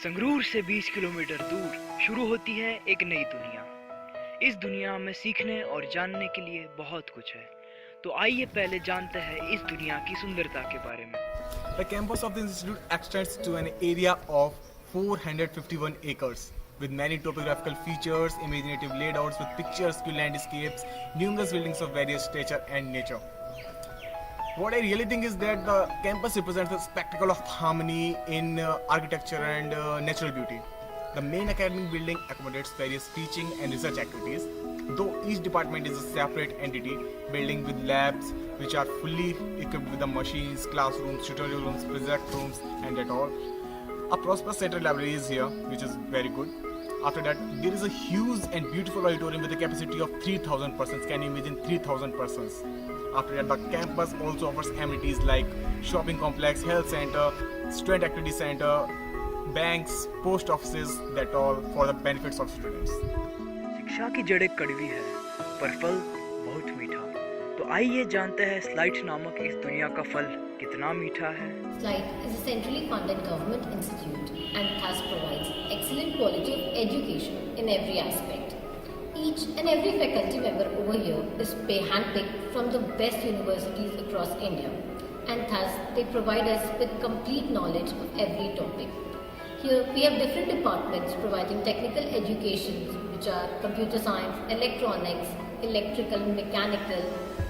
संगरूर से 20 किलोमीटर दूर शुरू होती है एक नई दुनिया। इस दुनिया में सीखने और जानने के लिए बहुत कुछ है। तो आइए पहले जानते हैं इस दुनिया की सुंदरता के बारे में। The campus of the institute extends to an area of 451 acres with many topographical features, imaginative layouts with picturesque landscapes, numerous buildings of various stature and nature. What I really think is that the campus represents a spectacle of harmony in architecture and natural beauty. The main academic building accommodates various teaching and research activities, though each department is a separate entity, building with labs which are fully equipped with the machines, classrooms, tutorial rooms, project rooms, and at all. A prosperous central library is here, which is very good. After that, there is a huge and beautiful auditorium with a capacity of 3,000 persons. Can you imagine 3,000 persons? After that, the campus also offers amenities like shopping complex, health center, student activity center, banks, post offices, that all for the benefits of students. शिक्षा की जड़ें कड़वी है पर फल बहुत मीठा। तो आइए जानते हैं स्लाइड नामक इस दुनिया का फल कितना मीठा है। SLIDE is a centrally funded government institute and thus provides excellent quality of education in every aspect. Each and every faculty member over here is handpicked from the best universities across India, and thus they provide us with complete knowledge of every topic. Here we have different departments providing technical education, which are computer science, electronics, electrical, mechanical,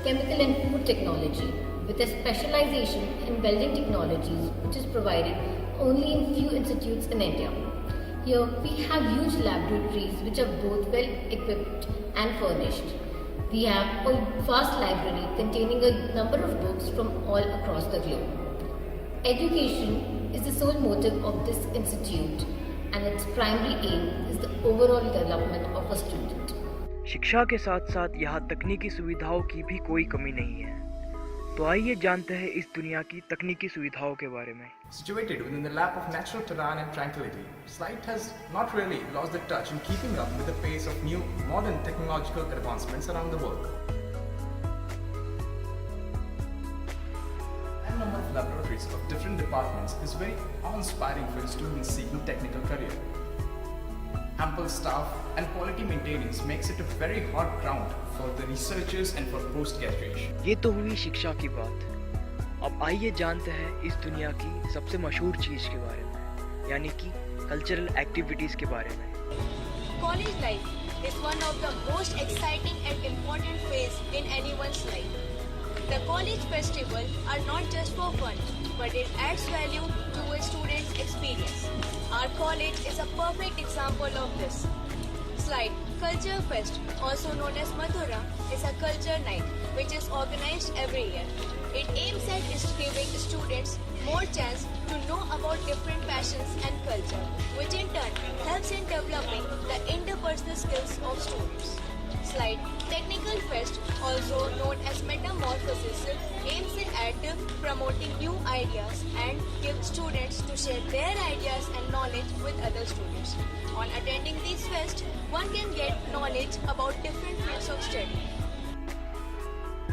chemical and food technology, with a specialization in welding technologies, which is provided only in few institutes in India. Here we have huge laboratories which are both well equipped and furnished. We have a vast library containing a number of books from all across the globe. Education is the sole motive of this institute, and its primary aim is the overall development of a student. शिक्षा के साथ साथ यहाँ तकनीकी सुविधाओं की भी कोई कमी नहीं है। तो आइए जानते हैं इस दुनिया की तकनीकी सुविधाओं के बारे में। Situated within the lap of natural terrain and tranquility, SLIDE has not really lost the touch in keeping up with the pace of new modern technological advancements around the world. A number of laboratories of different departments is very awe-inspiring for students seeking technical career. Ample staff and quality maintenance makes it a very hot ground for the researchers and for post-graduation. ये तो हुई शिक्षा की बात। अब आइए जानते हैं इस दुनिया की सबसे मशहूर चीज के बारे में, यानी कि कल्चरल एक्टिविटीज के बारे में। College life is one of the most exciting and important phase in anyone's life. The college festivals are not just for fun, but it adds value to a student's experience. Our college is a perfect example of this. SLIDE Culture Fest, also known as Madhura, is a culture night which is organized every year. It aims at giving students more chance to know about different passions and culture, which in turn helps in developing the interpersonal skills of students. SLIDE Technical Fest, also known as Metamorphosis, aims at promoting new ideas and gives students to share their ideas and knowledge with other students. On attending these fests, one can get knowledge about different fields of study.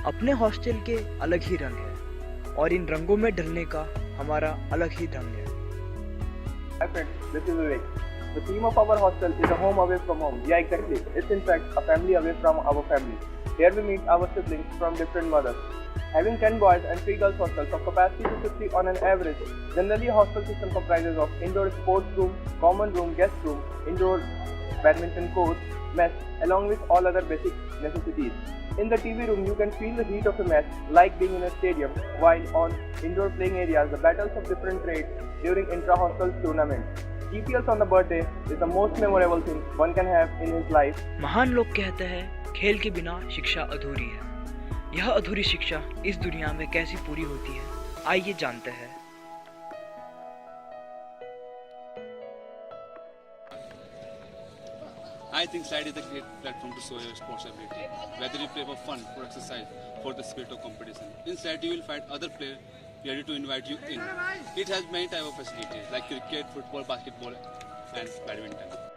अपने hostel के अलग ही रंग है और इन रंगों में ढलने का हमारा अलग ही ढंग है। Hi friends, this is Vivek. The theme of our hostel is a home away from home. Yeah, exactly. It's in fact a family away from our family. Here we meet our siblings from different mothers. Having 10 boys and 3 girls hostels of capacity to 50 on an average, generally a hostel system comprises of indoor sports room, common room, guest room, indoor badminton court, mess, along with all other basic necessities. In the TV room, you can feel the heat of a match like being in a stadium, while on indoor playing areas, the battles of different trades during intra-hostel tournaments. GPLs on the birthday is the most memorable thing one can have in his life. महान लोग कहते हैं खेल के बिना शिक्षा अधूरी है। यह अधूरी शिक्षा इस दुनिया में कैसी पूरी होती है, आइए जानते हैं। I think SLIDE is a great platform to show your sports ability, whether you play for fun, for exercise, for the spirit of competition. In SLIDE, you will find other players ready to invite you in. It has many types of facilities like cricket, football, basketball, and badminton.